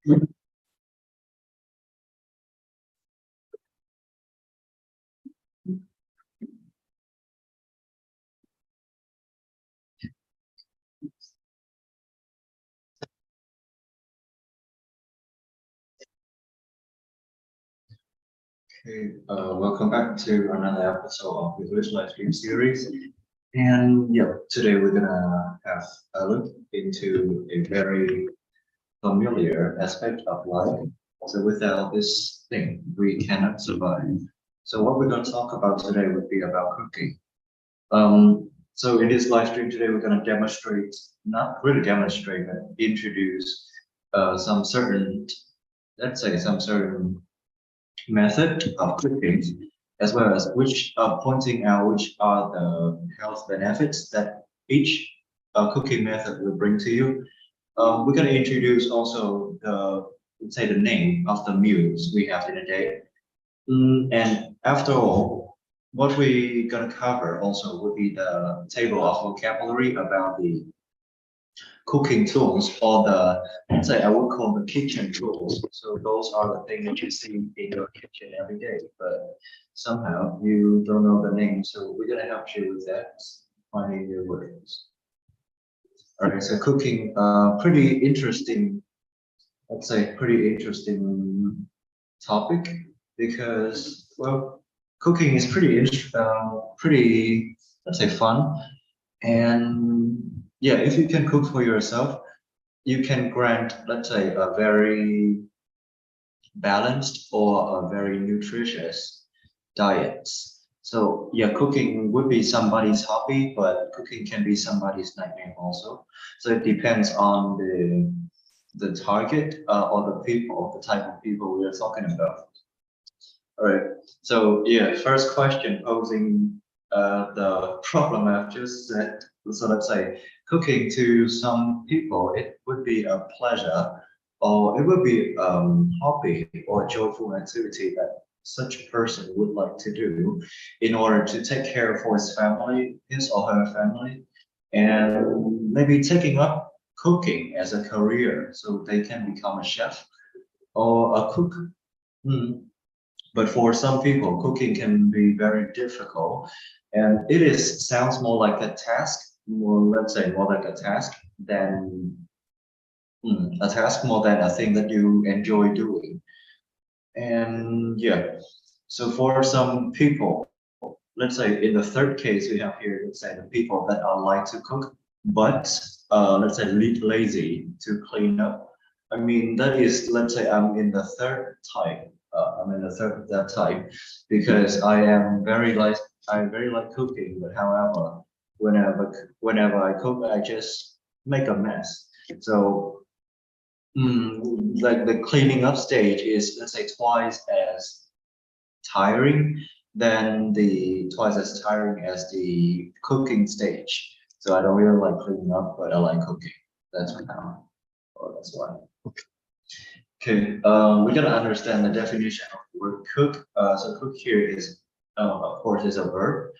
Okay, welcome back to another episode of the English live stream series. And yeah, today we're gonna have a look into a very familiar aspect of life. So without this thing, we cannot survive. So what we're gonna talk about today would be about cooking. So in this live stream today, we're gonna demonstrate, not really demonstrate, but introduce some certain, let's say some certain method of cooking, as well as which pointing out which are the health benefits that each cooking method will bring to you. We're going to introduce also the, let's say, the name of the meals we have in a day. And after all, what we're going to cover also will be the table of vocabulary about the cooking tools, or the, let's say, I would call the kitchen tools. So those are the things that you see in your kitchen every day, but somehow you don't know the name. So we're gonna help you with that, finding new words. All right, so cooking, pretty interesting, let's say, pretty interesting topic, because, well, cooking is pretty, let's say, fun. And yeah, if you can cook for yourself, you can grant, let's say, a very balanced or a very nutritious diet. So yeah, cooking would be somebody's hobby, but cooking can be somebody's nightmare also. So it depends on the target, or the people, the type of people we are talking about. All right. So yeah, first question posing the problem I've just said. So let's say cooking to some people, it would be a pleasure, or it would be hobby or joyful activity that such a person would like to do in order to take care for his family, his or her family, and maybe taking up cooking as a career so they can become a chef or a cook. Hmm. But for some people, cooking can be very difficult, and it is sounds more like a task, more, let's say, more like a task than a task, more than a thing that you enjoy doing. And yeah, so for some people, let's say in the third case we have here, let's say the people that are like to cook, but let's say lazy to clean up. I mean, that is, let's say I'm in the third type. I'm in the third of that type, because I very like cooking, but however, whenever I cook, I just make a mess. So like the cleaning up stage is, let's say, twice as tiring as the cooking stage. So I don't really like cleaning up, but I like cooking. That's how, or that's why. Okay, we gotta understand the definition of the word cook. So cook here is, of course, is a verb,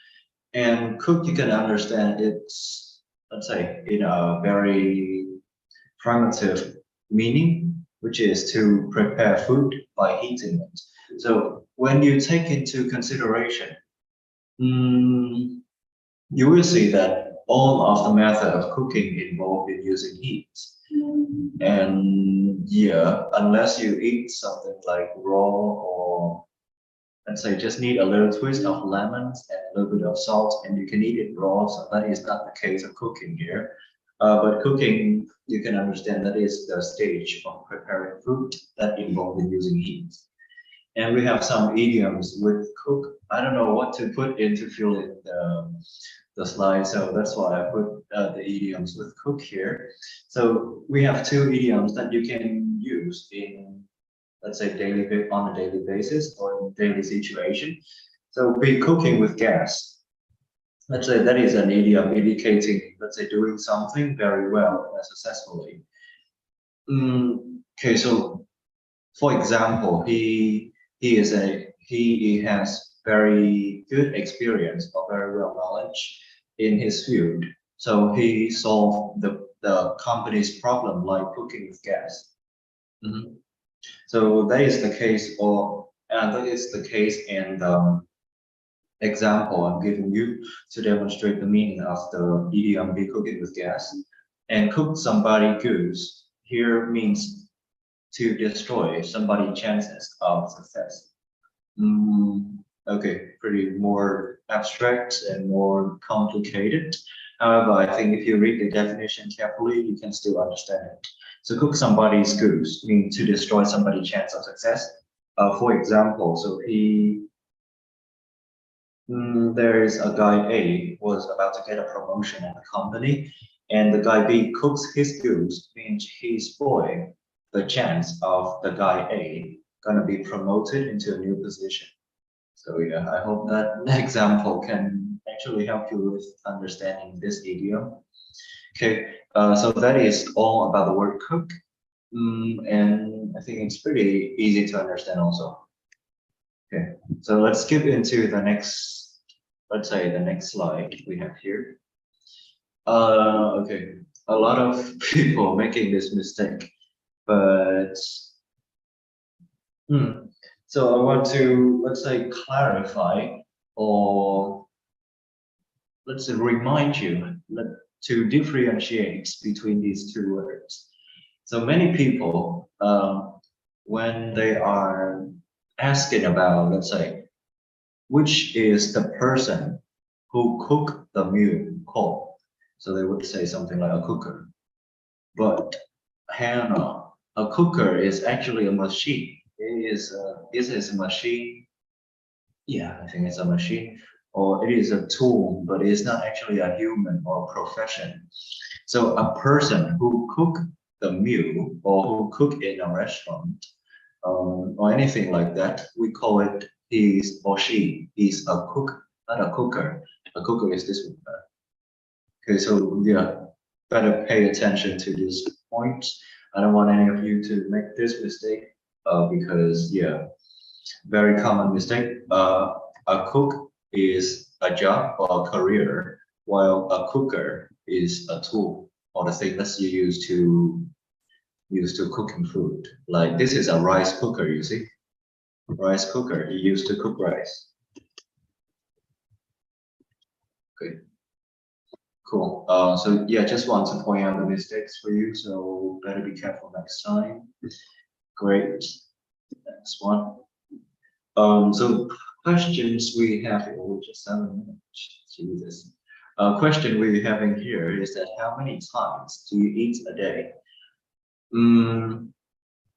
and cook you can understand it's, let's say, in a very primitive meaning, which is to prepare food by heating it. So when you take into consideration, you will see that all of the method of cooking involve in using heat. And yeah, unless you eat something like raw, or let's say just need a little twist of lemons and a little bit of salt, and you can eat it raw. So that is not the case of cooking here. But cooking, you can understand that is the stage of preparing food that involve in using heat. And we have some idioms with cook. I don't know what to put in to fill in the slide, so that's why I put the idioms with cook here. So we have two idioms that you can use in, let's say, on a daily basis or in daily situation. So be cooking with gas. Let's say that is an idiom indicating, let's say, doing something very well and successfully. Okay, so for example, he has very good experience or very well knowledge in his field. So he solved the company's problem like cooking with gas. Mhm. So that is the case, or that is the case in the example I'm giving you to demonstrate the meaning of the idiom "be cooking with gas." And cook somebody goods here means to destroy somebody's chances of success. Okay, pretty more abstract and more complicated. However, I think if you read the definition carefully, you can still understand it. So cook somebody's goose means to destroy somebody's chance of success. For example, there is a guy A was about to get a promotion at the company, and the guy B cooks his goose, means he's spoiling the chance of the guy A gonna be promoted into a new position. So yeah, I hope that example can actually help you with understanding this idiom. Okay, so that is all about the word cook. And I think it's pretty easy to understand also. Okay, so let's skip into the next, let's say the next slide we have here. Okay, a lot of people making this mistake, but so I want to, let's say, clarify or let's say remind you to differentiate between these two words. So many people, when they are asking about, let's say, which is the person who cooked the meal called, so they would say something like a cooker. But Hannah, a cooker is actually a machine. It is a machine. Yeah, I think it's a machine, or it is a tool, but it's not actually a human or a profession. So a person who cook the meal or who cook in a restaurant or anything like that, we call it is or she is a cook, not a cooker. A cooker is this one. Okay, so yeah, better pay attention to this point. I don't want any of you to make this mistake because yeah, very common mistake. A cook is a job or a career, while a cooker is a tool or the thing that you use to cooking food. Like this is a rice cooker, you see, rice cooker you use to cook rice. Okay, cool. So yeah, just want to point out the mistakes for you, so better be careful next time. Great. Next one. So questions we have here, we just 7 minutes. Jesus. Question we're having here is that how many times do you eat a day?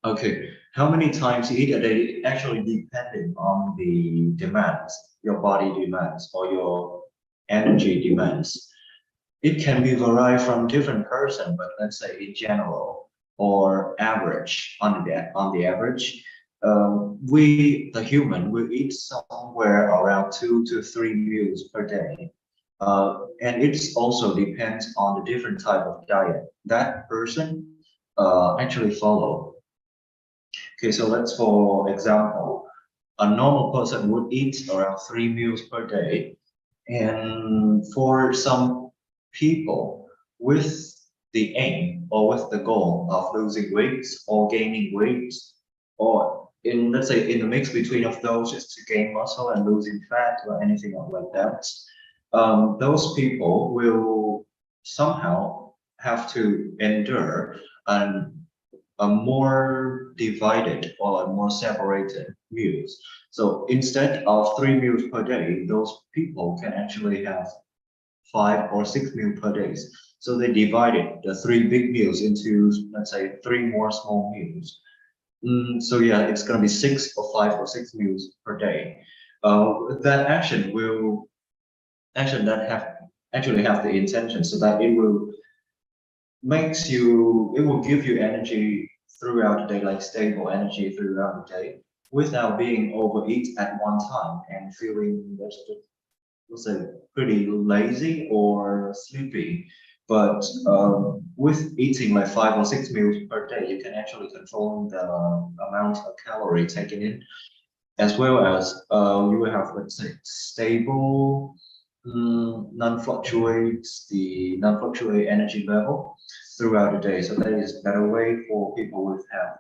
Okay, how many times you eat a day actually depending on the demands, your body demands or your energy demands. It can be varied from different person, but let's say in general or average on the average, we the human will eat somewhere around 2 to 3 meals per day. And it's also depends on the different type of diet that person actually follow. Okay, so let's for example, a normal person would eat around 3 meals per day. And for some people with the aim or with the goal of losing weight or gaining weight, or in let's say in the mix between of those is to gain muscle and losing fat or anything like that, those people will somehow have to endure an a more divided or a more separated meals. So instead of 3 meals per day, those people can actually have 5 or 6 meals per day. So they divided the 3 big meals into, let's say, 3 more small meals. So yeah, it's going to be 6 or 5 or 6 meals per day. That action that have actually have the intention so that it will give you energy throughout the day, like stable energy throughout the day, without being overeat at one time and feeling let's say pretty lazy or sleepy. But with eating like 5 or 6 meals per day, you can actually control the amount of calorie taken in, as well as you will have, let's say, stable, non-fluctuate energy level throughout the day. So that is a better way for people with have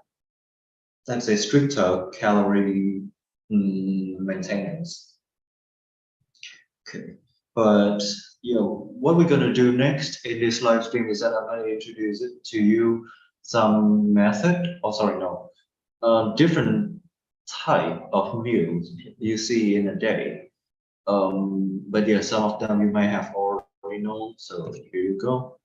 let's say, stricter calorie maintenance. Okay, but what we're gonna do next in this live stream is that I'm gonna introduce it to you some method. Oh, sorry, no, different type of meals you see in a day. But yeah, some of them you may have already known. So here you go.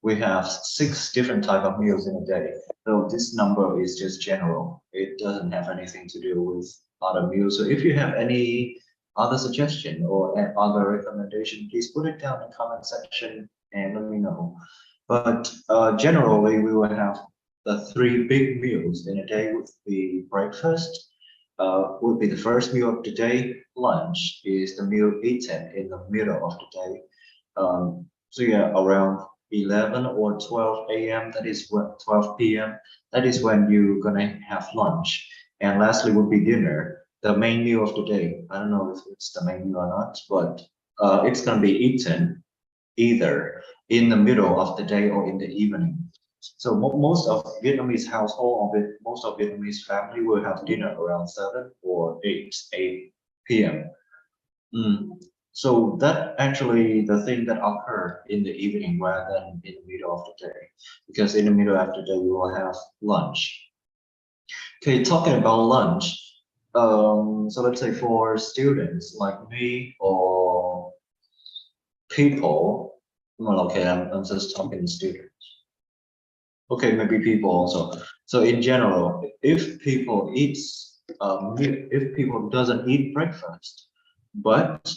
We have 6 different type of meals in a day. So this number is just general. It doesn't have anything to do with other meals. So if you have any other suggestion or other recommendation, please put it down in the comment section and let me know. But generally, we will have the 3 big meals in a day with the breakfast, would be the first meal of the day. Lunch is the meal eaten in the middle of the day. So yeah, around 11 or 12 a.m. That is what 12 p.m. That is when you're gonna have lunch. And lastly would be dinner, the main meal of the day. I don't know if it's the main meal or not, but it's gonna be eaten either in the middle of the day or in the evening. So most of Vietnamese household of it, most of Vietnamese family will have dinner around 7 or 8 p.m. So that actually the thing that occur in the evening rather than in the middle of the day, because in the middle of the day we will have lunch. Okay, talking about lunch, so let's say for students like me or people, well, okay, I'm just talking students. Okay, maybe people also. So in general, if people eats, if people doesn't eat breakfast, but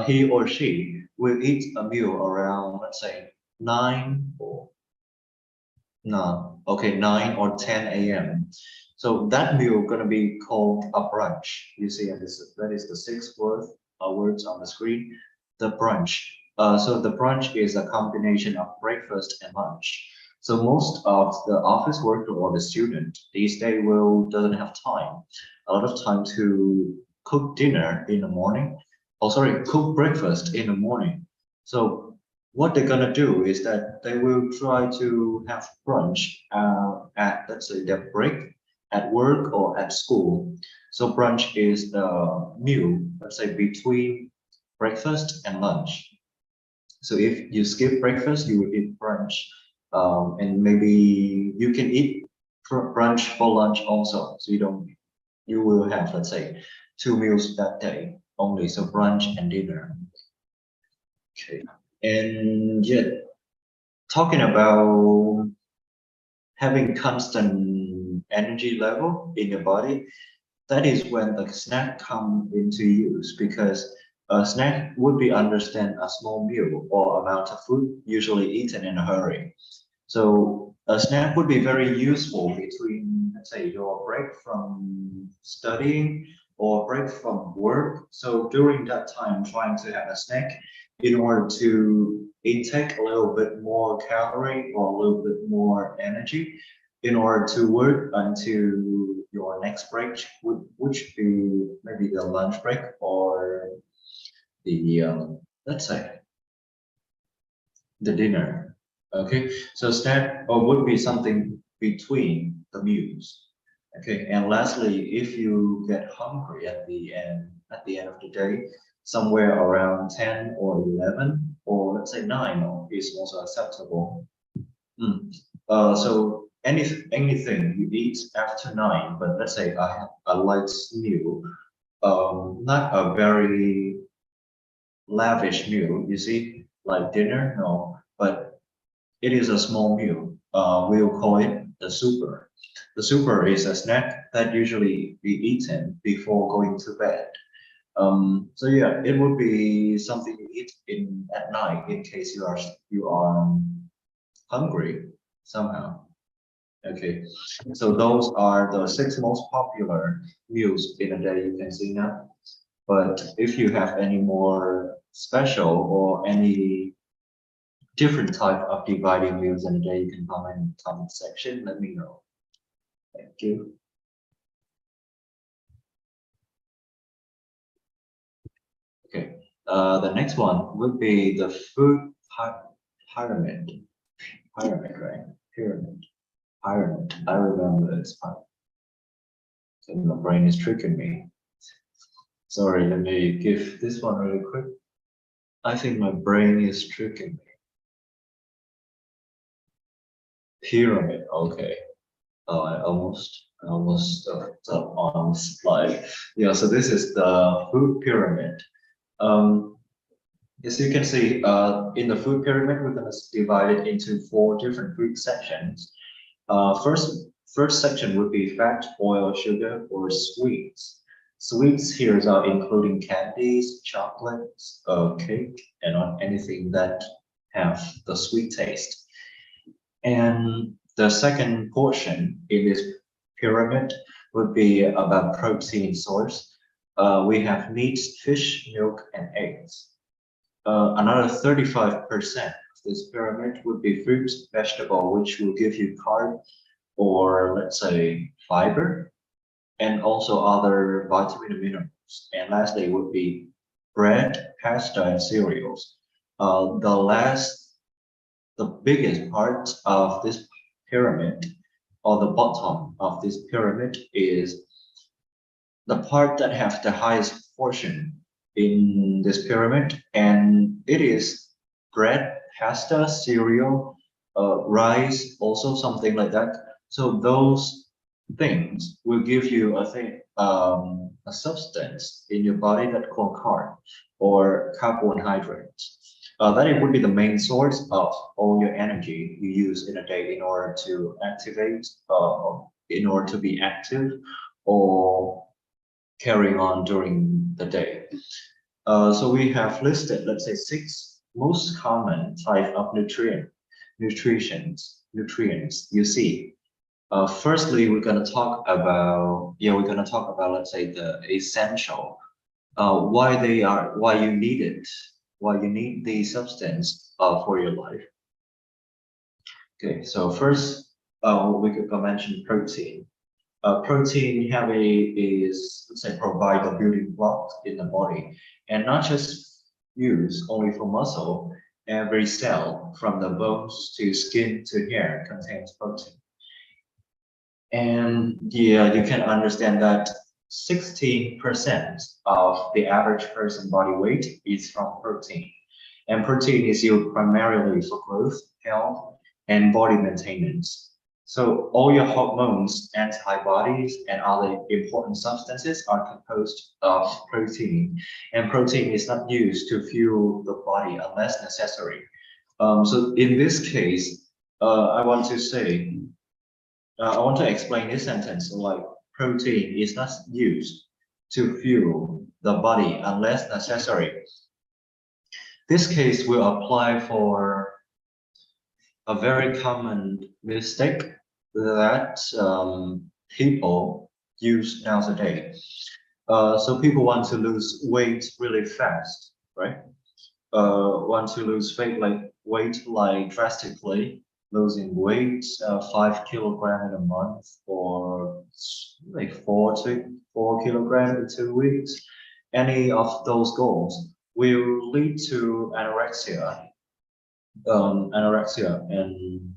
he or she will eat a meal around, let's say 9 or no, okay, 9 or 10 a.m. So that meal gonna be called a brunch. You see, and that is the 6 words on the screen, the brunch. So the brunch is a combination of breakfast and lunch. So most of the office worker or the student these days doesn't have time, a lot of time to cook dinner in the morning. Oh, sorry, cook breakfast in the morning. So what they're gonna do is that they will try to have brunch at, let's say, their break at work or at school. So brunch is the meal, let's say, between breakfast and lunch. So if you skip breakfast, you will eat brunch, and maybe you can eat brunch for lunch also. So you will have, let's say, 2 meals that day only. So brunch and dinner. Okay. And yet, talking about having constant energy level in your body, that is when the snack come into use, because a snack would be understand a small meal or amount of food usually eaten in a hurry. So a snack would be very useful between, let's say, your break from studying or break from work. So during that time, trying to have a snack in order to intake a little bit more calorie or a little bit more energy in order to work until your next break, which be maybe the lunch break or the let's say the dinner. Okay, so snack or would be something between the meals. Okay, and lastly, if you get hungry at the end of the day, somewhere around 10 or 11, or let's say 9 is also acceptable. So anything you eat after 9, but let's say I have a light meal, not a very lavish meal, you see, like dinner, no, but it is a small meal. We'll call it the super. The super is a snack that usually be eaten before going to bed. So yeah, it would be something you eat in at night in case you are hungry somehow. Okay, so those are the 6 most popular meals in a day you can see now. But if you have any more special or any different type of dividing meals in a day, you can comment in the comment section. Let me know. Thank you. Okay, the next one would be the food pyramid. Pyramid, right? Pyramid. Pyramid. I remember it's pyramid. My brain is tricking me. Sorry, let me give this one really quick. I think my brain is tricking me. Pyramid, okay. Oh, I almost on the slide. Yeah, so this is the food pyramid. Um, as you can see, in the food pyramid, we're going to divide it into 4 different food sections. First section would be fat, oil, sugar, or sweets. Sweets here are including candies, chocolates, cake, and anything that have the sweet taste. And the second portion in this pyramid would be about protein source. We have meat, fish, milk, and eggs. Another 35% of this pyramid would be fruits, vegetable, which will give you carb or let's say fiber, and also other vitamin and minerals. And lastly would be bread, pasta, and cereals. The biggest part of this pyramid, or the bottom of this pyramid, is the part that has the highest portion in this pyramid, and it is bread, pasta, cereal, rice, also something like that. So those things will give you a substance in your body that called carb or carbohydrates. That it would be the main source of all your energy you use in a day in order to activate, in order to be active, or carrying on during the day. So we have listed, let's say, 6 most common type of nutrients you see. Firstly, we're gonna talk about, let's say, the essential, why you need it, why you need the substance for your life. Okay, so first, we could mention protein. Protein heavy is, let's say, provide the building blocks in the body, and not just used only for muscle. Every cell, from the bones to skin to hair, contains protein. And yeah, you can understand that 16% of the average person body weight is from protein. And protein is used primarily for growth, health, and body maintenance. So all your hormones, antibodies, and other important substances are composed of protein. And protein is not used to fuel the body unless necessary. So in this case, I want to explain this sentence like protein is not used to fuel the body unless necessary. This case will apply for a very common mistake that people use nowadays. So people want to lose weight really fast, right? Want to lose weight like drastically, losing weight 5 kilograms in a month, or like 4 kilograms in 2 weeks. Any of those goals will lead to anorexia. And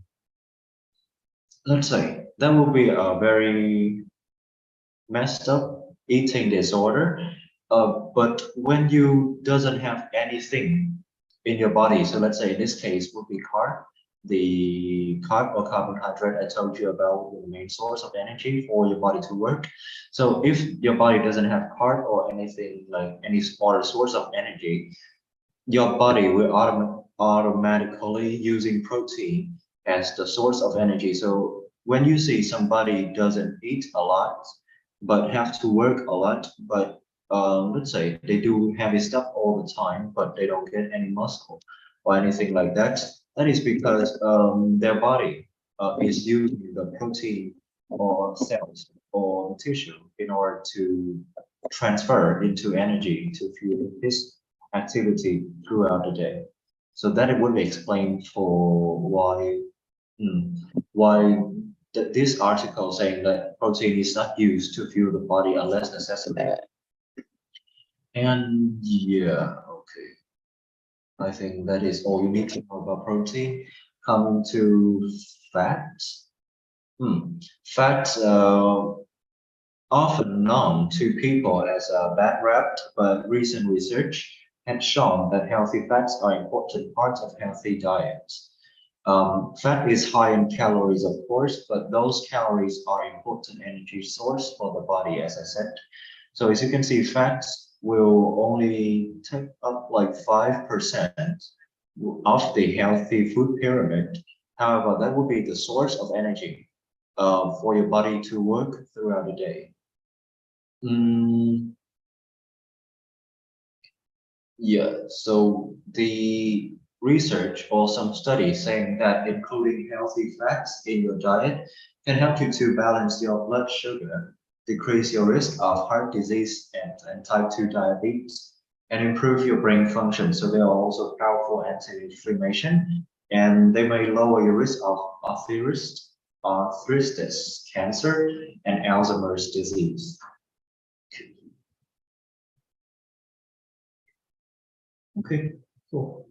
let's say that will be a very messed up eating disorder. But when you doesn't have anything in your body, so let's say in this case would be the carb or carbohydrate I told you about, the main source of energy for your body to work. So if your body doesn't have carb or anything like any other source of energy, your body will automatically using protein as the source of energy. So when you see somebody doesn't eat a lot, but have to work a lot, but let's say they do heavy stuff all the time, but they don't get any muscle or anything like that, that is because their body is using the protein or cells or tissue in order to transfer into energy to fuel this activity throughout the day. So that it would explain for why this article saying that protein is not used to fuel the body unless necessary. And yeah, okay. I think that is all you need to know about protein. Coming to fat. Fat often known to people as a bad rap, but recent research has shown that healthy fats are important parts of healthy diets. Fat is high in calories, of course, but those calories are important energy source for the body, as I said. So as you can see, fats will only take up like 5% of the healthy food pyramid. However, that would be the source of energy for your body to work throughout the day. Mm, yeah, so the research or some studies saying that including healthy fats in your diet can help you to balance your blood sugar, decrease your risk of heart disease and type 2 diabetes, and improve your brain function. So they are also powerful anti-inflammation, and they may lower your risk of arthritis, cancer, and Alzheimer's disease. Okay, cool.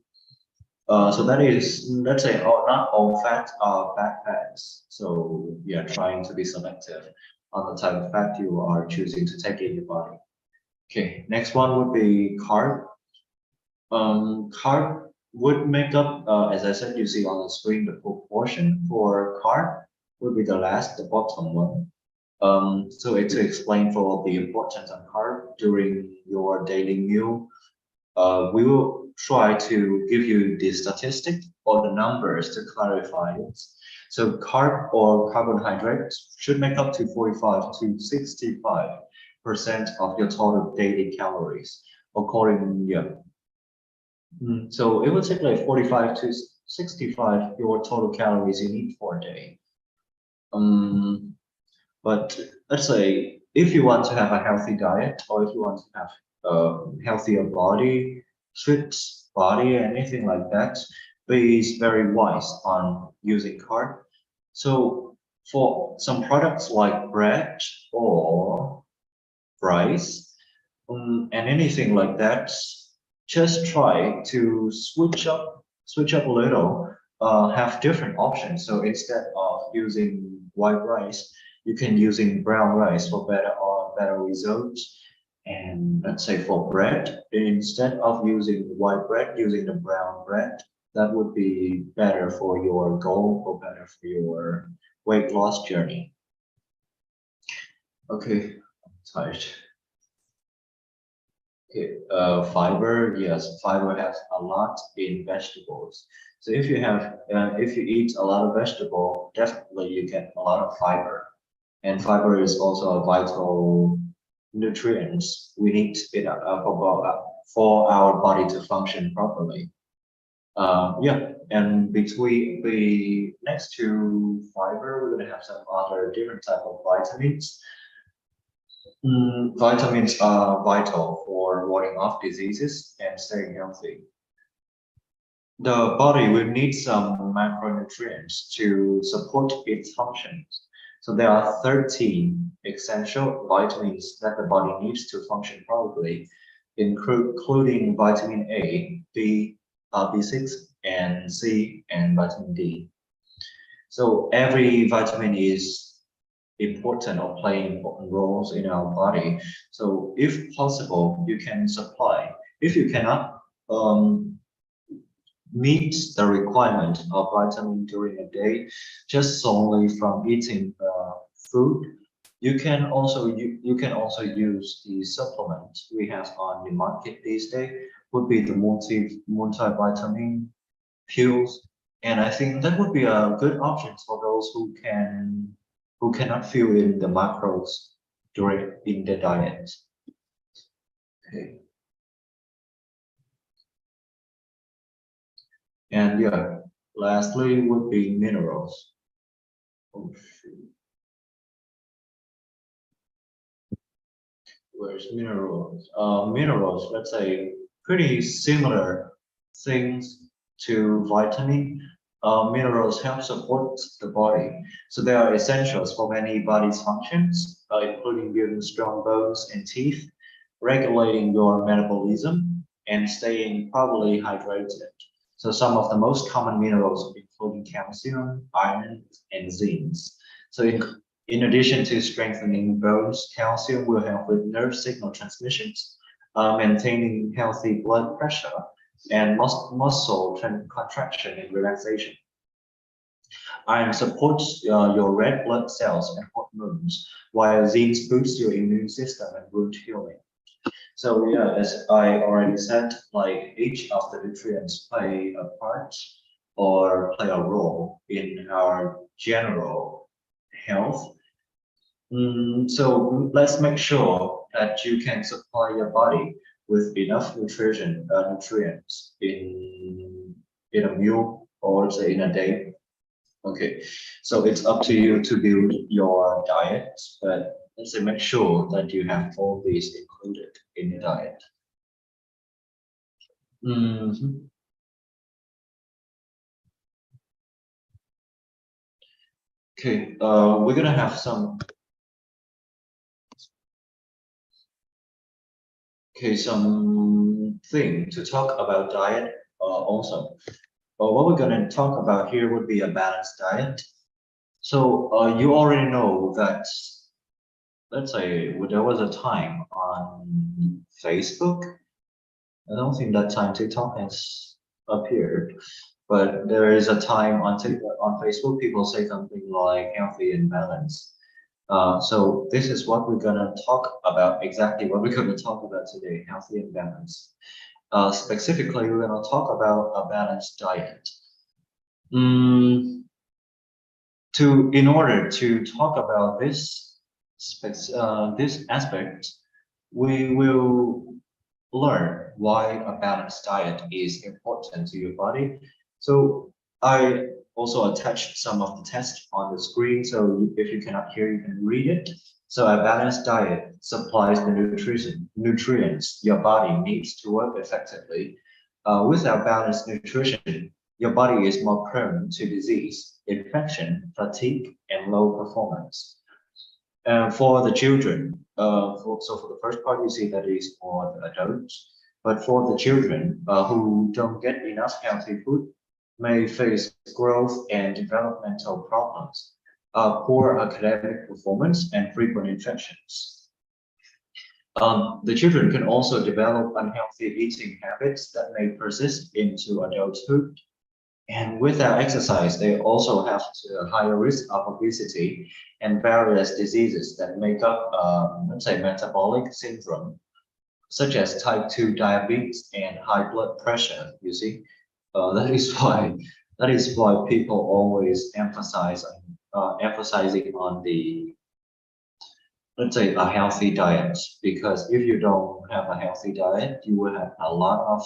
So that is, let's say, not all fats are bad fats. So yeah, trying to be selective on the type of fat you are choosing to take in your body. Okay, next one would be carb. Carb would make up, as I said, you see on the screen, the proportion for carb would be the last, the bottom one. So to explain for the importance of carb during your daily meal, we will try to give you the statistic or the numbers to clarify it. So carb or carbohydrates should make up to 45 to 65% of your total daily calories, according, yeah. So it will take like 45 to 65 your total calories you need for a day. But let's say if you want to have a healthy diet or if you want to have a healthier body, fit body, anything like that, be very wise on using carb. So for some products like bread or rice, and anything like that, just try to switch up a little, have different options. So instead of using white rice, you can using brown rice for better results. And let's say for bread, instead of using white bread, using the brown bread, that would be better for your goal or better for your weight loss journey. Okay, I'm tired. Okay, fiber, yes, fiber has a lot in vegetables. So if you eat a lot of vegetable, definitely you get a lot of fiber. And fiber is also a vital nutrients we need it for our body to function properly. Yeah, and between the next to fiber, we're gonna have some other different type of vitamins. Vitamins are vital for warding off diseases and staying healthy. The body will need some macronutrients to support its functions. So there are 13 essential vitamins that the body needs to function properly, including vitamin A, B, B6, and C, and vitamin D. So every vitamin is important or play important roles in our body. So if possible, you can supply. If you cannot meet the requirement of vitamin during a day, just solely from eating food, you can also use the supplement we have on the market these days. Would be the multivitamin pills, and I think that would be a good option for those who cannot fill in the macros during in the diet. Okay. And yeah, lastly would be minerals. Oh shoot, where's minerals? Minerals, let's say pretty similar things to vitamin. Minerals help support the body, so they are essentials for many body's functions, including building strong bones and teeth, regulating your metabolism, and staying properly hydrated. So some of the most common minerals including calcium, iron, and zinc. So In addition to strengthening bones, calcium will help with nerve signal transmissions, maintaining healthy blood pressure, and muscle contraction and relaxation. Iron supports your red blood cells and hormones, while zinc boosts your immune system and wound healing. So yeah, as I already said, like each of the nutrients play a part or play a role in our general health. So let's make sure that you can supply your body with enough nutrients in a meal or say in a day. Okay, so it's up to you to build your diet, but let's say make sure that you have all these included in your diet. Okay, we're gonna have some thing to talk about diet also. What we're gonna talk about here would be a balanced diet. So you already know that, let's say there was a time on Facebook. I don't think that time TikTok has appeared, but there is a time on Facebook people say something like healthy and balanced. So this is what we're gonna talk about, exactly what we're gonna talk about today, healthy and balanced. Specifically, we're gonna talk about a balanced diet. In order to talk about this aspect, we will learn why a balanced diet is important to your body. So I also attached some of the text on the screen, so if you cannot hear, you can read it. So a balanced diet supplies the nutrients your body needs to work effectively. Without balanced nutrition, your body is more prone to disease, infection, fatigue, and low performance. For the children, so for the first part, you see that is for the adults, but for the children who don't get enough healthy food, may face growth and developmental problems, poor academic performance, and frequent infections. The children can also develop unhealthy eating habits that may persist into adulthood. And without exercise, they also have a higher risk of obesity and various diseases that make up, let's say, metabolic syndrome, such as type 2 diabetes and high blood pressure. You see, that is why people always emphasizing on the, let's say, a healthy diet, because if you don't have a healthy diet, you will have a lot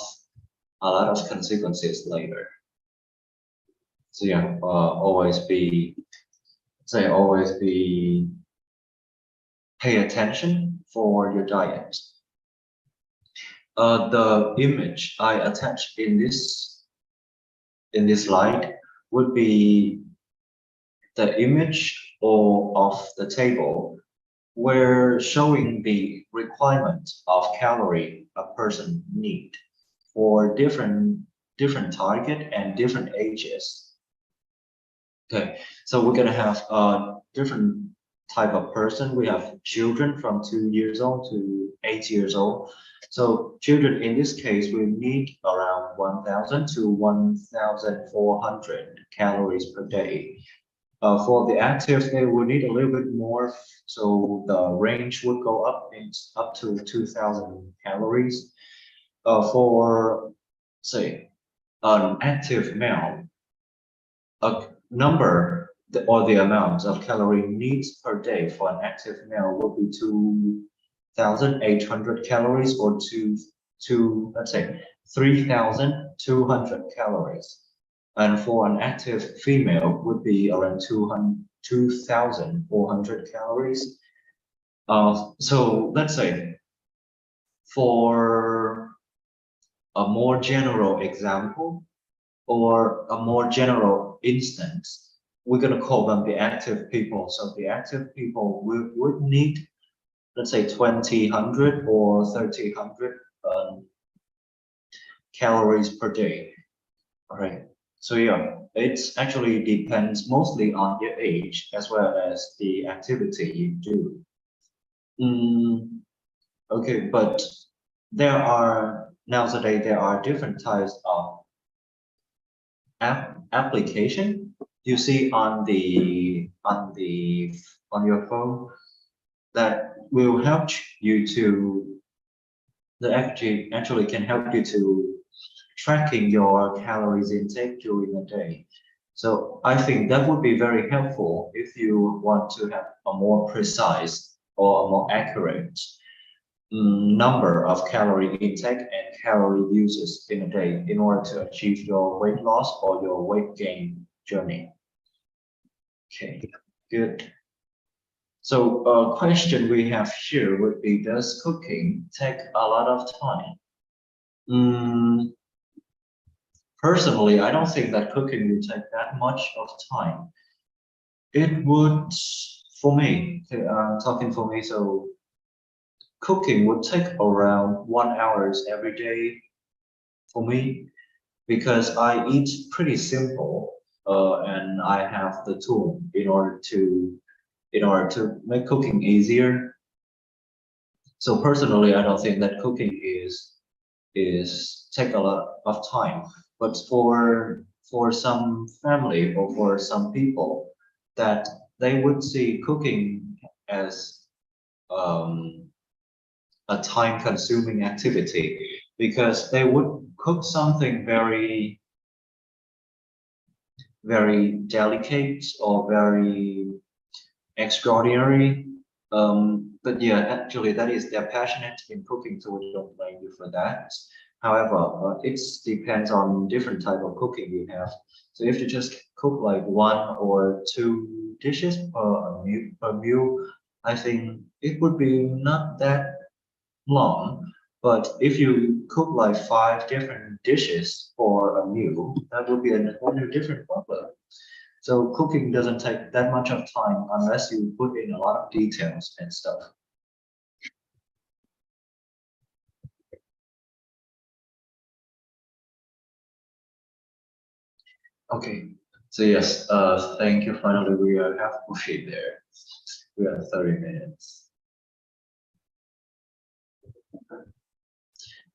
of consequences later. So yeah, always be pay attention for your diet. The image I attached in this slide would be the image of the table where showing the requirement of calorie a person need for different target and different ages. Okay, so we're gonna have a different type of person. We have children from 2 years old to 8 years old. So children in this case will need around 1,000 to 1,400 calories per day. For the active, they will need a little bit more, so the range would go up to 2,000 calories. For say an active male, a number or the amount of calorie needs per day for an active male will be 2,800 calories or let's say 3,200 calories. And for an active female would be around 2,400 calories. So let's say for a more general example, or a more general instance, we're going to call them the active people. So the active people would need, let's say, 2,000 or 1,300 calories per day. All right. So yeah, it's actually depends mostly on your age as well as the activity you do. Okay, but nowadays there are different types of application you see on your phone that will help you to that actually can help you to tracking your calories intake during the day. So I think that would be very helpful if you want to have a more precise or a more accurate number of calorie intake and calorie uses in a day in order to achieve your weight loss or your weight gain journey. Okay, good. So a question we have here would be, does cooking take a lot of time? Personally, I don't think that cooking will take that much of time. It would, for me, talking for me, so cooking would take around 1 hour every day for me because I eat pretty simple and I have the tool in order to make cooking easier. So personally, I don't think that cooking is take a lot of time. But for some family or for some people, that they would see cooking as um, a time-consuming activity because they would cook something very delicate or very extraordinary. But yeah, actually, that is they're passionate in cooking, so we don't blame you for that. However, it depends on different type of cooking you have. So if you just cook like 1 or 2 dishes per meal, I think it would be not that long. But if you cook like 5 different dishes for a meal, that would be a whole new different problem. So cooking doesn't take that much of time unless you put in a lot of details and stuff. Okay, so yes, thank you. Finally, we have pushed it there. We have 30 minutes.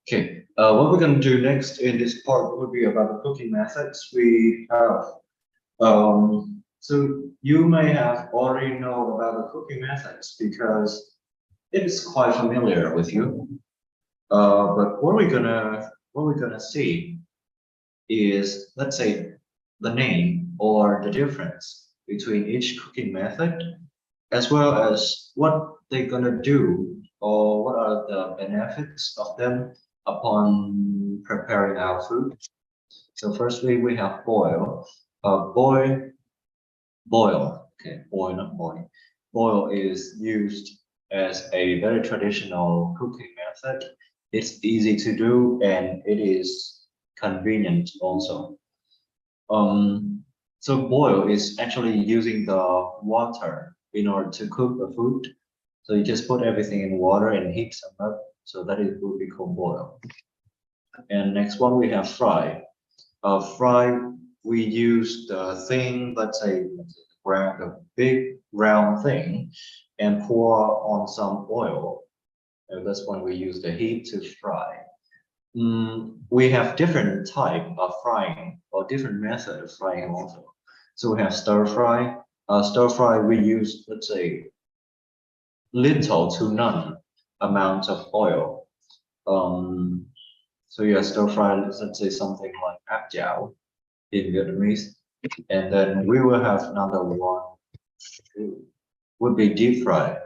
Okay, what we're going to do next in this part would be about the cooking methods we have. So you may have already know about the cooking methods because it is quite familiar with you. But what we're gonna see is, let's say, the name or the difference between each cooking method, as well as what they're gonna do or what are the benefits of them upon preparing our food. So firstly, we have boil. Boil. Okay, boil, not boil. Boil is used as a very traditional cooking method. It's easy to do and it is convenient also. So boil is actually using the water in order to cook the food. So you just put everything in water and heat some up. So that is what we call boil. And next one we have fry. Fry, we use the thing, let's say a big round thing, and pour on some oil. And that's when we use the heat to fry. We have different type of frying or different method of frying also. So we have stir fry. Stir fry, we use, let's say, little to none amount of oil. So yeah, stir fry, let's say something like áp chảo in Vietnamese. And then we will have another one would be deep fry.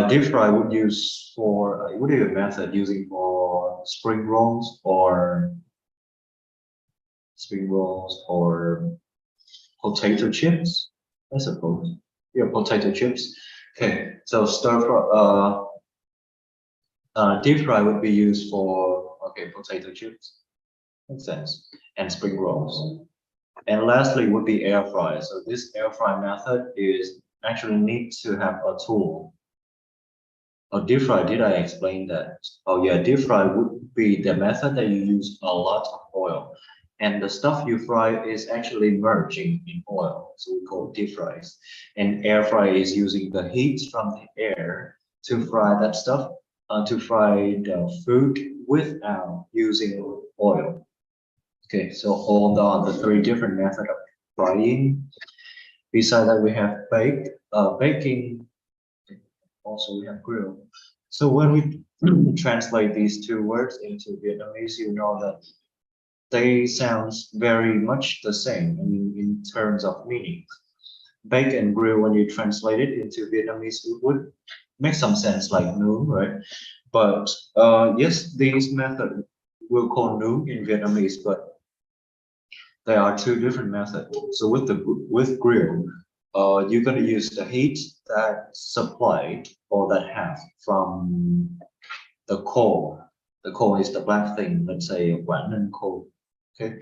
Deep fry would use for would be a method using for spring rolls or potato chips, I suppose. Yeah, potato chips. Okay, so deep fry would be used for potato chips. Makes sense. And spring rolls. And lastly would be air fry. So this air fry method is actually need to have a tool. Oh, deep fry, did I explain that? Oh yeah, deep fry would be the method that you use a lot of oil. and the stuff you fry is actually merging in oil, so we call it deep fries. And air fry is using the heat from the air to fry that stuff, to fry the food without using oil. Okay, so all the three different methods of frying. Besides that, we have baking. Also, we have grill. So when we translate these two words into Vietnamese, you know that they sound very much the same in terms of meaning. Bake and grill, when you translate it into Vietnamese, it would make some sense like nướng, right? But yes, these method we'll call nướng in Vietnamese, but there are two different methods. So with grill, you're gonna use the heat that supplied or that have from the coal. The coal is the black thing. Let's say one and coal. Okay.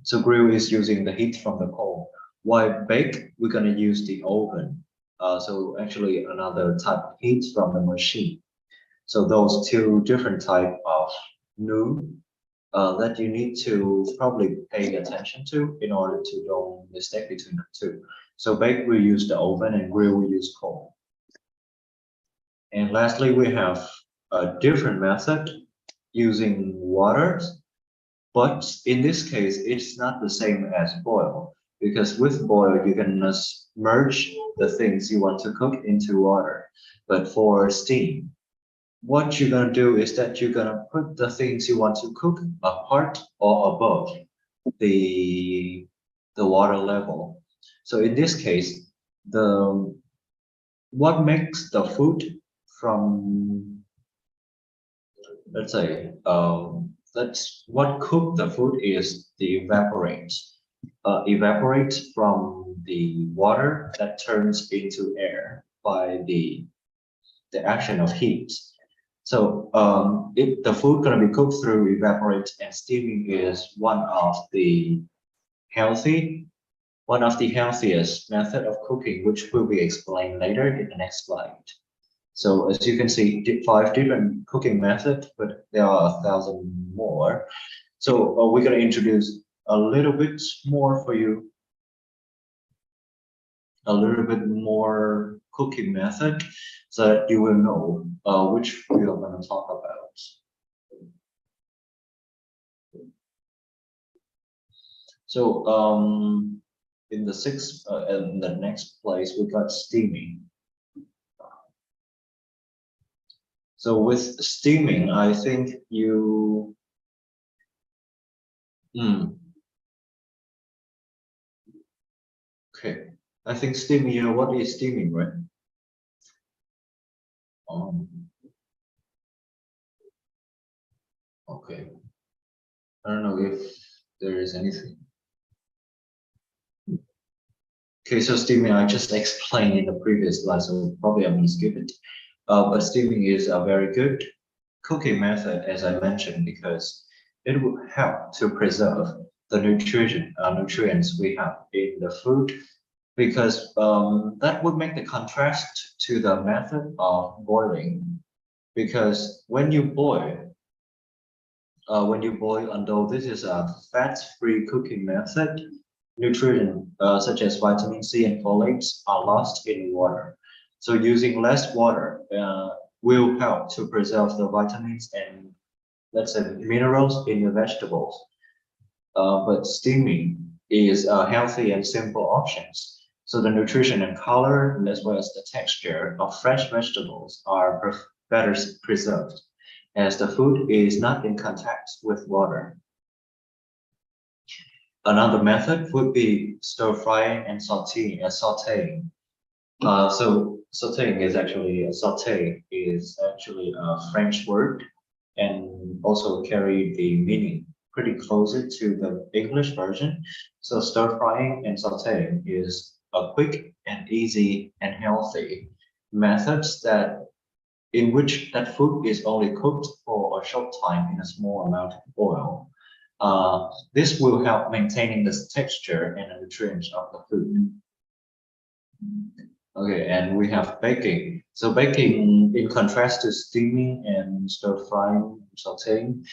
So grill is using the heat from the coal. While bake, we're gonna use the oven. So actually another type of heat from the machine. So those two different type of nướng that you need to probably pay attention to in order to don't mistake between the two. So bake we use the oven and grill we use coal. And lastly, we have a different method using water, but in this case, it's not the same as boil, because with boil, you can just merge the things you want to cook into water. But for steam, what you're gonna do is that you're gonna put the things you want to cook apart or above the water level. So in this case, the what makes the food from, let's say, that's what cook the food is the evaporate from the water that turns into air by the action of heat. So if the food gonna be cooked through evaporate, and steaming is one of the healthiest method of cooking, which will be explained later in the next slide. So as you can see, 5 different cooking methods, but there are 1,000 more. So we're going to introduce a little bit more for you, a little bit more cooking method, so that you will know which we are going to talk about. So in the next place, we got steaming. So with steaming, I think you, okay. I think steaming, you know what is steaming, right? Okay. I don't know if there is anything. Okay, so steaming, I just explained in the previous slide, so probably I'm gonna skip it. But steaming is a very good cooking method, as I mentioned, because it will help to preserve the nutrients we have in the food, because that would make the contrast to the method of boiling. Because when you boil, although this is a fat-free cooking method, nutrients such as vitamin C and folates are lost in water. So using less water will help to preserve the vitamins and, let's say, minerals in your vegetables. But steaming is a healthy and simple options. So the nutrition and color, as well as the texture of fresh vegetables are better preserved, as the food is not in contact with water. Another method would be stir frying and sauteing. So sauteing is actually a French word, and also carry the meaning pretty closer to the English version. So stir frying and sauteing is a quick and easy and healthy methods in which that food is only cooked for a short time in a small amount of oil. This will help maintaining the texture and the nutrients of the food. Okay, and we have baking. So baking, in contrast to steaming and stir frying, sauteing,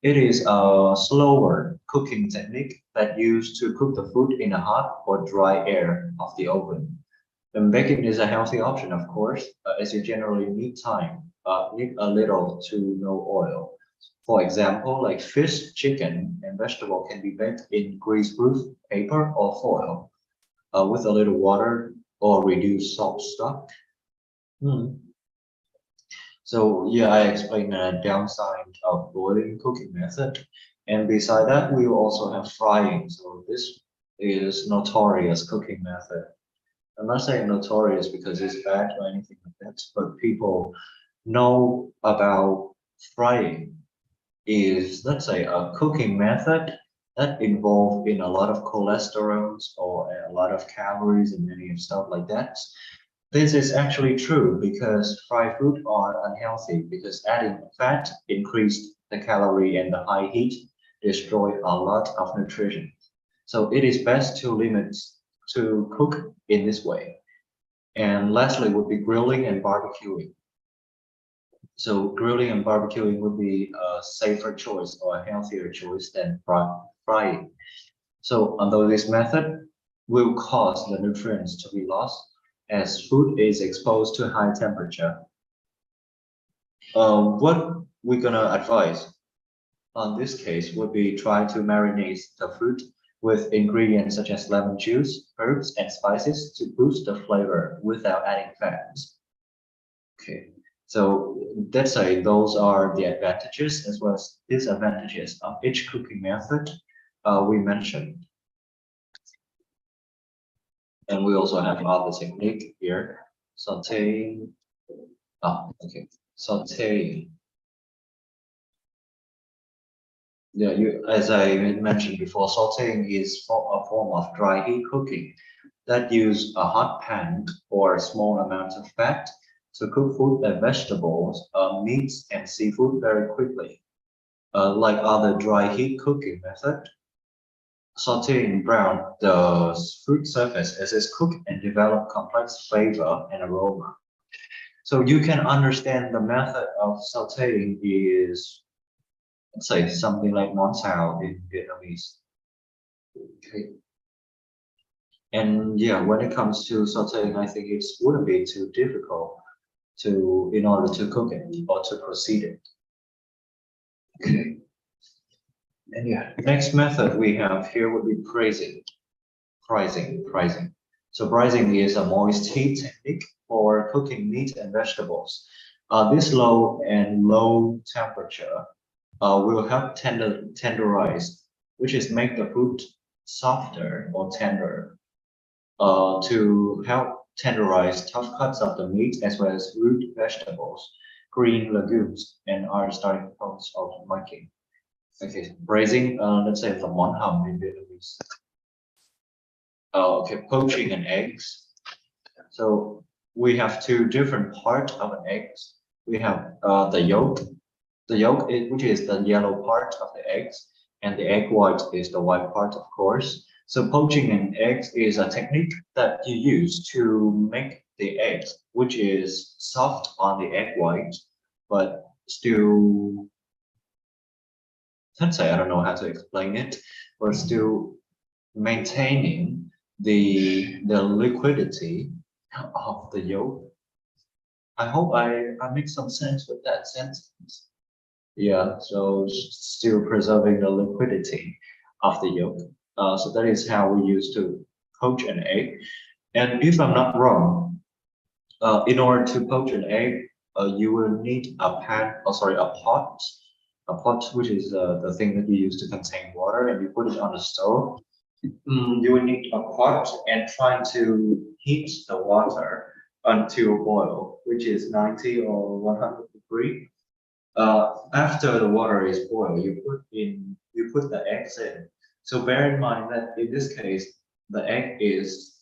It is a slower cooking technique that used to cook the food in the hot or dry air of the oven. And baking is a healthy option, of course, as you generally need a little to no oil. For example, like fish, chicken, and vegetable can be baked in grease-proof paper or foil with a little water or reduced salt stock. Hmm. So yeah, I explained the downside of boiling cooking method. And beside that, we will also have frying. So this is notorious cooking method. I'm not saying notorious because it's bad or anything like that, but people know about frying is, let's say, a cooking method that involve in a lot of cholesterol or a lot of calories and many stuff like that. This is actually true because fried food are unhealthy because adding fat increased the calorie and the high heat destroy a lot of nutrition. So it is best to limit to cook in this way. And lastly would be grilling and barbecuing. So grilling and barbecuing would be a safer choice or a healthier choice than frying. So although this method will cause the nutrients to be lost as food is exposed to high temperature. What we're gonna advise on this case would be try to marinate the food with ingredients such as lemon juice, herbs, and spices to boost the flavor without adding fats. Okay, so let's say those are the advantages as well as disadvantages of each cooking method we mentioned. And we also have other technique here, sauteing. Oh, okay, sauteing. Yeah, as I mentioned before, sauteing is a form of dry heat cooking that use a hot pan or a small amount of fat to cook food and vegetables, meats, and seafood very quickly. Like other dry heat cooking method, sauteing brown the food surface as it's cooked and develop complex flavor and aroma. So you can understand the method of sauteing is, let's say, something like món xào in Vietnamese. Okay. And yeah, when it comes to sauteing, I think it wouldn't be too difficult in order to cook it or to proceed it. Okay. And yeah, next method we have here would be pricing. So pricing is a moist heat technique for cooking meat and vegetables. This low temperature will help tenderize, which is make the food softer or tender. To help tenderize tough cuts of the meat as well as root vegetables, green legumes, and are starting points of making. Okay, braising, let's say the món hầm in Vietnamese. Okay, poaching and eggs. So we have two different parts of an egg. We have the yolk. The yolk, which is the yellow part of the eggs, and the egg white is the white part, of course. So poaching an egg is a technique that you use to make the eggs, which is soft on the egg white, but still, let's say I don't know how to explain it, but still maintaining the liquidity of the yolk. I hope I make some sense with that sentence. Yeah, so still preserving the liquidity of the yolk. So that is how we used to poach an egg. And if I'm not wrong, in order to poach an egg, you will need a pan, oh sorry, a pot which is the thing that you use to contain water, and you put it on the stove. You will need a pot and trying to heat the water until boil, which is 90 or 100 degree. After the water is boiled, you put the eggs in. So bear in mind that in this case, the egg is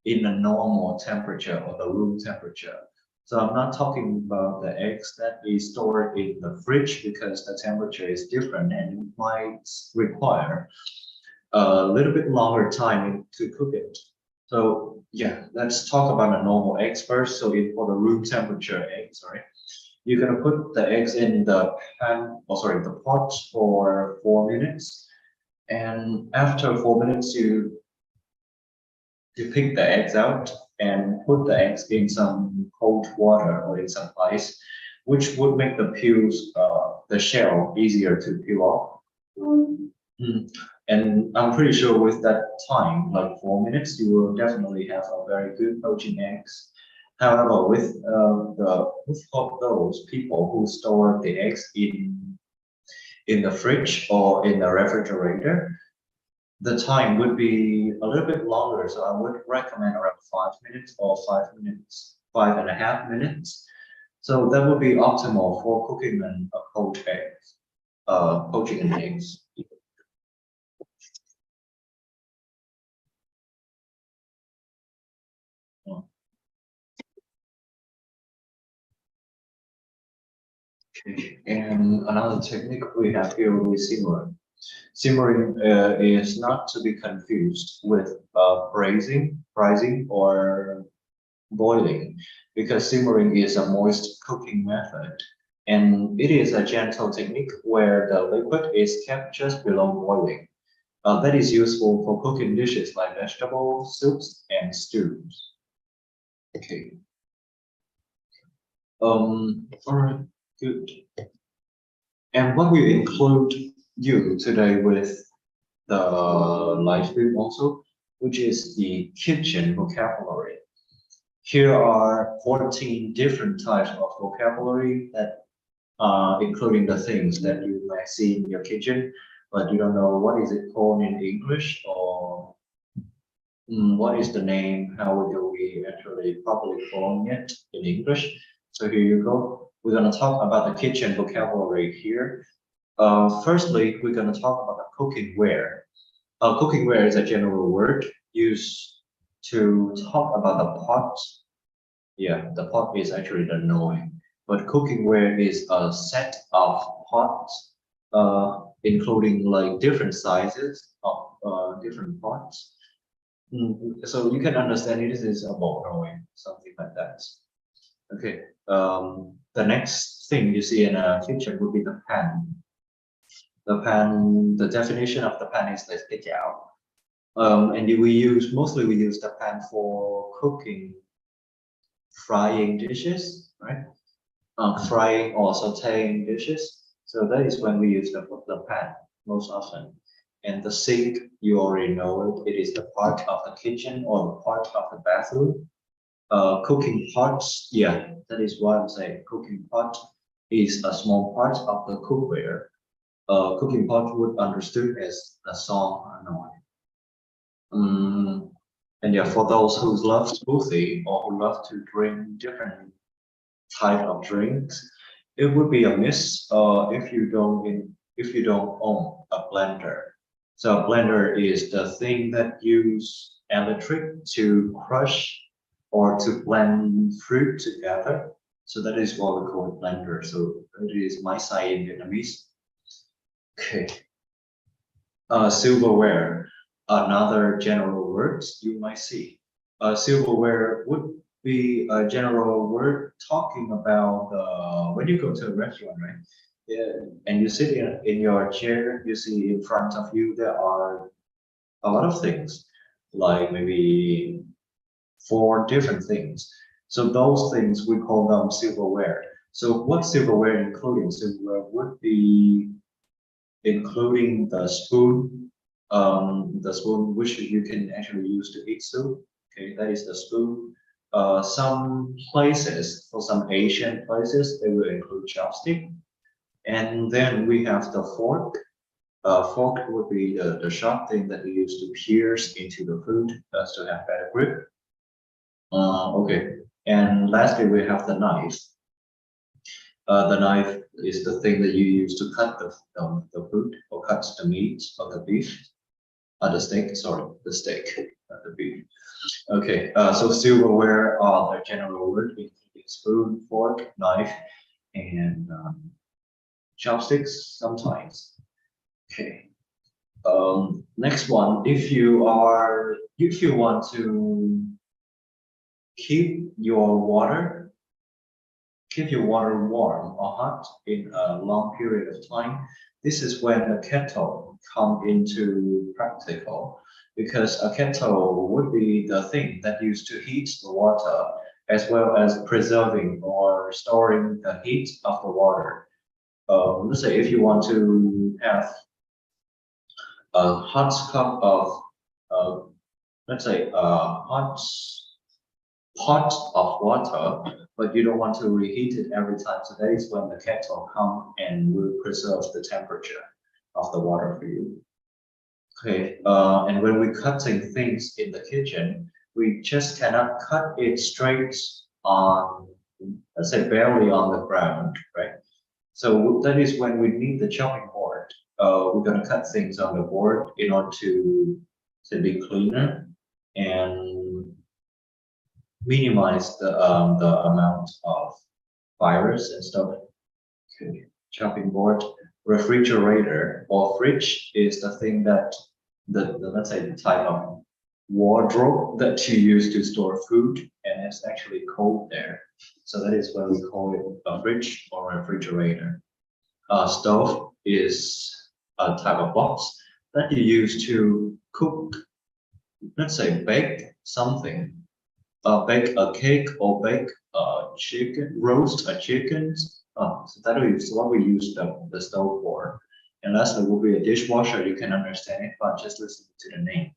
in a normal temperature or the room temperature. So I'm not talking about the eggs that is stored in the fridge because the temperature is different and it might require a little bit longer time to cook it. So yeah, let's talk about a normal eggs first. So for the room temperature egg, sorry. You're gonna put the eggs in the pan, or sorry, the pot for 4 minutes. And after 4 minutes, you pick the eggs out and put the eggs in some cold water or in some ice, which would make the peels, the shell easier to peel off. Mm. And I'm pretty sure with that time, like 4 minutes, you will definitely have a very good poaching eggs. However, with those people who store the eggs in the fridge or in the refrigerator, the time would be a little bit longer. So I would recommend around 5 minutes or 5 minutes, 5.5 minutes. So that would be optimal for cooking a cold egg, poaching an eggs. Okay. And another technique we have here is simmering. Simmering is not to be confused with braising, or boiling, because simmering is a moist cooking method, and it is a gentle technique where the liquid is kept just below boiling. That is useful for cooking dishes like vegetables, soups, and stews. Okay. All right, good. And what will include you today with the live stream also, which is the kitchen vocabulary. Here are 14 different types of vocabulary that including the things that you might see in your kitchen, but you don't know what is it called in English, or what is the name, how do we actually properly call it in English. So here you go. We're going to talk about the kitchen vocabulary here. Firstly, we're going to talk about the cooking ware. Cooking ware is a general word used to talk about the pot. Yeah, the pot is actually the knowing, but cooking ware is a set of pots, including like different sizes of different pots. So you can understand it is about knowing something like that. Okay. The next thing you see in a kitchen would be the pan. The pan, the definition of the pan is the tiao. And we use the pan for cooking, frying dishes, right? Frying or sauteing dishes. So that is when we use the pan most often. And the sink, you already know it. It is the part of the kitchen or the part of the bathroom. Cooking pots, yeah, that is what I'm saying. Cooking pot is a small part of the cookware. Cooking pot would understood as a song, and yeah, for those who love smoothie or who love to drink different type of drinks, it would be a miss if you don't own a blender. So a blender is the thing that use electric to crush or to blend fruit together. So that is what we call a blender. So it is my side in Vietnamese. Okay. Silverware, another general word you might see. Silverware would be a general word talking about when you go to a restaurant, right? Yeah, and you sit in your chair, you see in front of you there are a lot of things, like maybe 4 different things. So those things we call them silverware. So what silverware including? Silverware would be including the spoon which you can actually use to eat soup. Okay, that is the spoon. Some places, for some Asian places, they will include chopstick. And then we have the fork. Fork would be the sharp thing that we use to pierce into the food to have better grip. Okay, and lastly, we have the knife. The knife is the thing that you use to cut the food or cut the meat of the beef. The steak, sorry, the steak, the beef. Okay, so silverware are the general word, including spoon, fork, knife, and chopsticks sometimes. Okay. Next one, if you want to keep your water keep your water warm or hot in a long period of time, this is when the kettle come into practical, because a kettle would be the thing that used to heat the water as well as preserving or storing the heat of the water. Let's say if you want to have a hot cup of, uh, let's say a hot pot of water, but you don't want to reheat it every time. So that is when the kettle come and will preserve the temperature of the water for you. Okay, and when we're cutting things in the kitchen, we just cannot cut it straight on, let's say barely on the ground, right? So that is when we need the chopping board. We're gonna cut things on the board in order to be cleaner and minimize the amount of virus and stuff. Okay. Chopping board, refrigerator or fridge is the thing that the let's say the type of wardrobe that you use to store food, and it's actually cold there. So that is why we call it a fridge or refrigerator. Stove is a type of box that you use to cook, let's say bake something, bake a cake or bake a chicken, roast a chicken. So that is what we use the stove for. And lastly will be a dishwasher. You can understand it, but just listen to the name.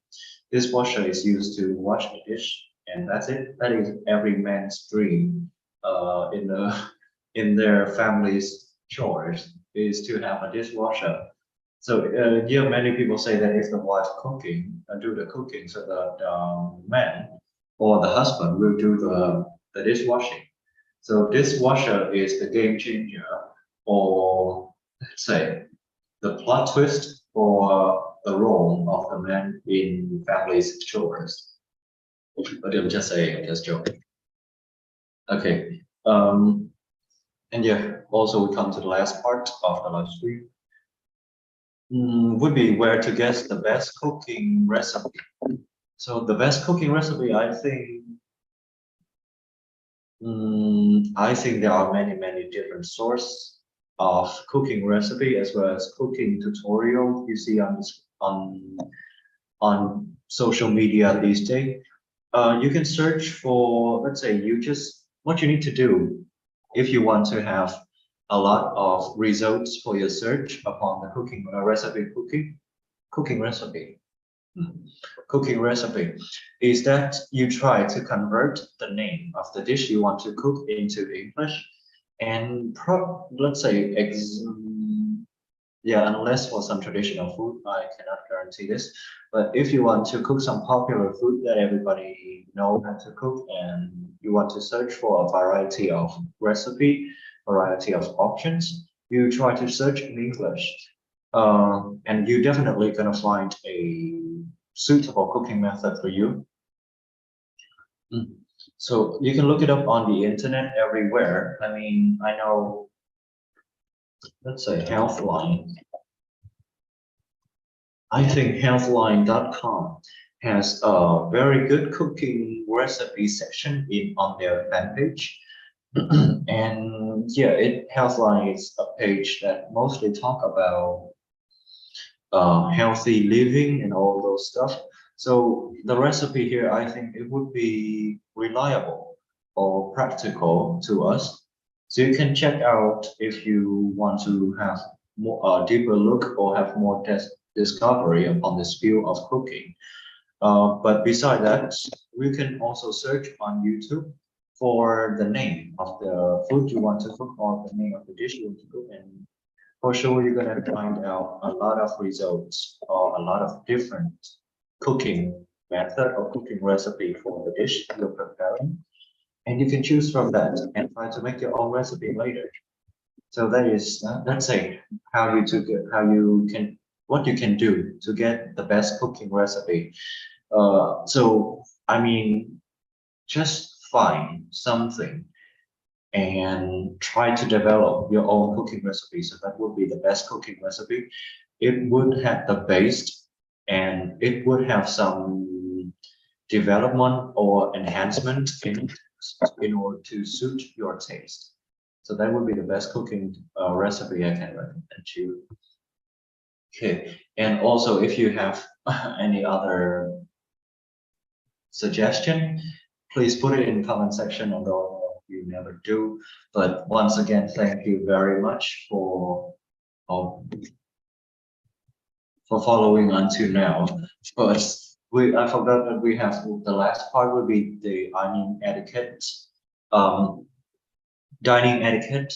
Dishwasher is used to wash the dish, and that's it. That is every man's dream in their family's chores is to have a dishwasher. So yeah, many people say that if the wife cooking, do the cooking, so the man or the husband will do the dishwashing. So dishwasher is the game changer, or let's say the plot twist for the role of the man in family's chores. But I'm just saying, I'm just joking. Okay. And yeah, also we come to the last part of the live stream. Would be where to get the best cooking recipe. So the best cooking recipe, I think there are many different sources of cooking recipe as well as cooking tutorial you see on social media these days. You can search for, let's say, what you need to do if you want to have a lot of results for your search upon the cooking cooking recipe. Cooking recipe is that you try to convert the name of the dish you want to cook into English, and let's say yeah, unless for some traditional food, I cannot guarantee this. But if you want to cook some popular food that everybody know how to cook, and you want to search for a variety of recipe, variety of options, you try to search in English. And you definitely gonna find a suitable cooking method for you. So you can look it up on the internet everywhere. I mean, I know, let's say Healthline. I think healthline.com has a very good cooking recipe section on their fan page. And yeah, Healthline is a page that mostly talk about healthy living and all those stuff. So the recipe here, I think it would be reliable or practical to us. So you can check out if you want to have more deeper look or have more discovery upon this field of cooking. But beside that, we can also search on YouTube for the name of the food you want to cook or the name of the dish you want to cook, and for sure you're gonna find out a lot of results or a lot of different cooking method or cooking recipe for the dish you're preparing, and you can choose from that and try to make your own recipe later. So that is, let's say, what you can do to get the best cooking recipe. So I mean, just find something and try to develop your own cooking recipe. So that would be the best cooking recipe. It would have the base, and it would have some development or enhancement in order to suit your taste. So that would be the best cooking recipe I can recommend to you. Okay, and also if you have any other suggestion, please put it in comment section, although you never do. But once again, thank you very much um, for following until now. But I forgot that we have the last part would be the dining etiquette. Um, dining etiquette.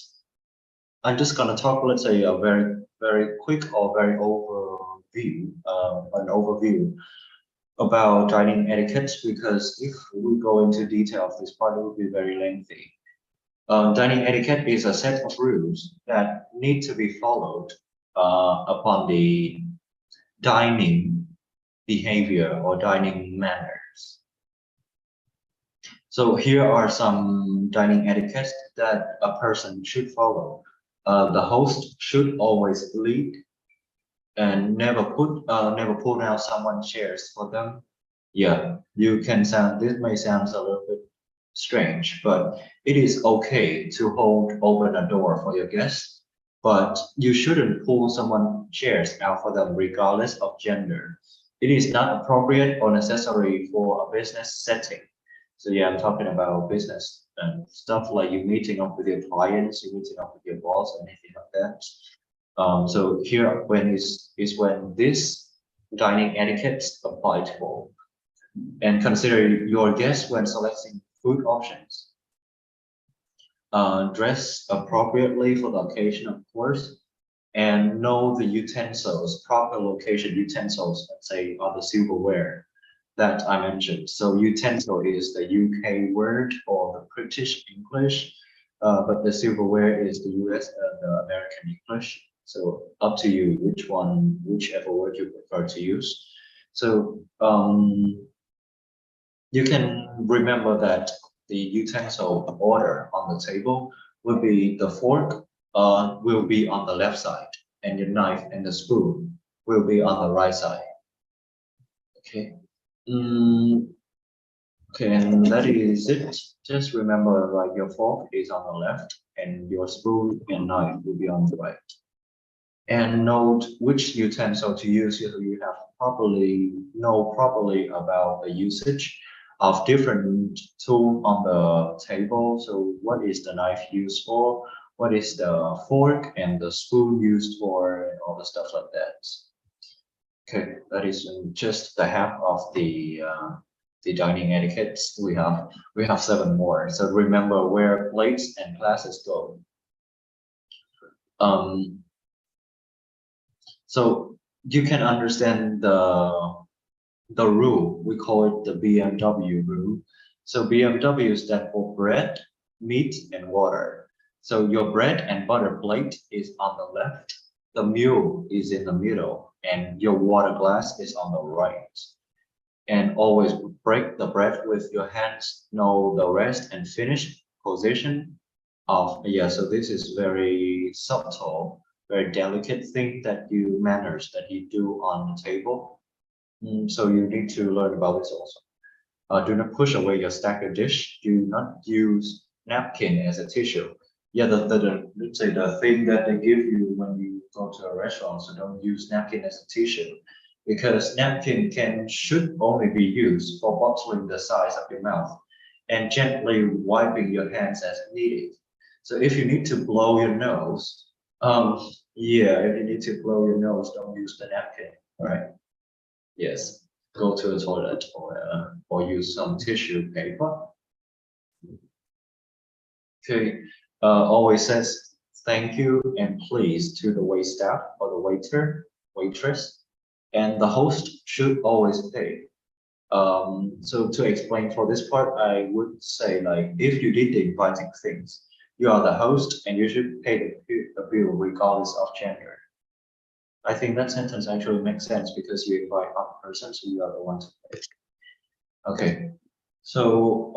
I'm just gonna talk, let's say, a very quick or very overview, an overview about dining etiquette, because if we go into detail of this part, it will be very lengthy. Dining etiquette is a set of rules that need to be followed upon the dining behavior or dining manners. So here are some dining etiquettes that a person should follow. The host should always lead and never pull down someone's chairs for them. Yeah, this may sound a little bit strange, but it is okay to hold open a door for your guests, but you shouldn't pull someone's chairs out for them regardless of gender. It is not appropriate or necessary for a business setting. So yeah, I'm talking about business and stuff like you meeting up with your clients, you meeting up with your boss, anything like that. So here is when this dining etiquettes applied for. And consider your guests when selecting food options. Dress appropriately for the occasion, of course, and know the utensils, proper location utensils, let's say, are the silverware that I mentioned. So utensil is the UK word or the British English, but the silverware is the US, the American English. So up to you whichever word you prefer to use. So you can remember that the utensil order on the table will be the fork will be on the left side, and the knife and the spoon will be on the right side. Okay. Okay, and that is it. Just remember, like your fork is on the left, and your spoon and knife will be on the right. And note which utensil to use. You have know properly about the usage of different tool on the table. So what is the knife used for? What is the fork and the spoon used for, and all the stuff like that. Okay, that is just the half of the dining etiquettes. We have 7 more. So remember where plates and glasses go. So you can understand the rule. We call it the BMW rule. So BMW stands for bread, meat, and water. So your bread and butter plate is on the left, the mule is in the middle, and your water glass is on the right. And always break the bread with your hands. Know the rest and finish position of, yeah, so this is very subtle, very delicate thing that manners that you do on the table. So you need to learn about this also. Do not push away your stacked dish. Do not use napkin as a tissue. Yeah, let's say the thing that they give you when you go to a restaurant. So don't use napkin as a tissue, because napkin should only be used for bottling the size of your mouth and gently wiping your hands as needed. So if you need to blow your nose, yeah, if you need to blow your nose, don't use the napkin. All right. Yes, go to the toilet or use some tissue paper. Okay, always says thank you and please to the wait staff or the waiter, waitress, and the host should always pay. So to explain for this part, I would say, like, if you did the inviting things, you are the host and you should pay the bill regardless of gender. I think that sentence actually makes sense because you invite one person, so you are the one to pay. Okay, so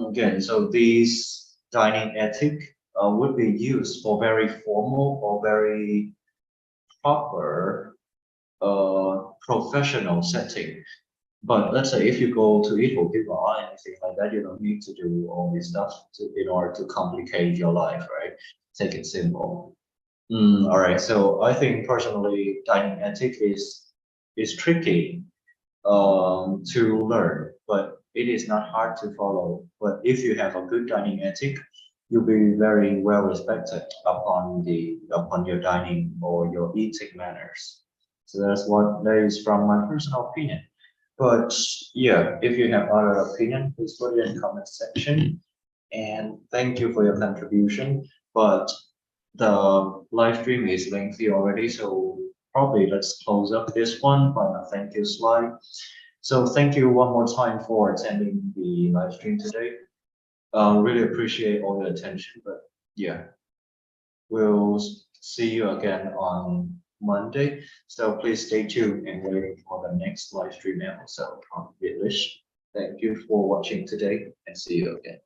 again, so these dining ethic would be used for very formal or very proper professional setting. But let's say if you go to eat for people or anything like that, you don't need to do all this stuff in order to complicate your life, right? Take it simple. All right. So I think personally, dining ethic is tricky to learn, but it is not hard to follow. But if you have a good dining ethic, you'll be very well respected upon your dining or your eating manners. So that's what that is from my personal opinion. But yeah, if you have other opinion, please put it in the comment section. And thank you for your contribution. But the live stream is lengthy already, so probably let's close up this one by a thank you slide. So thank you one more time for attending the live stream today. Really appreciate all your attention, but yeah, we'll see you again on Monday. So please stay tuned and wait for the next live stream episode from English. Thank you for watching today and see you again.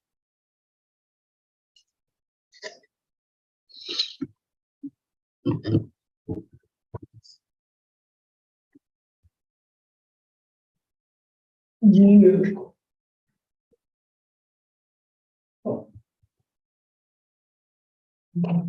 Yeah.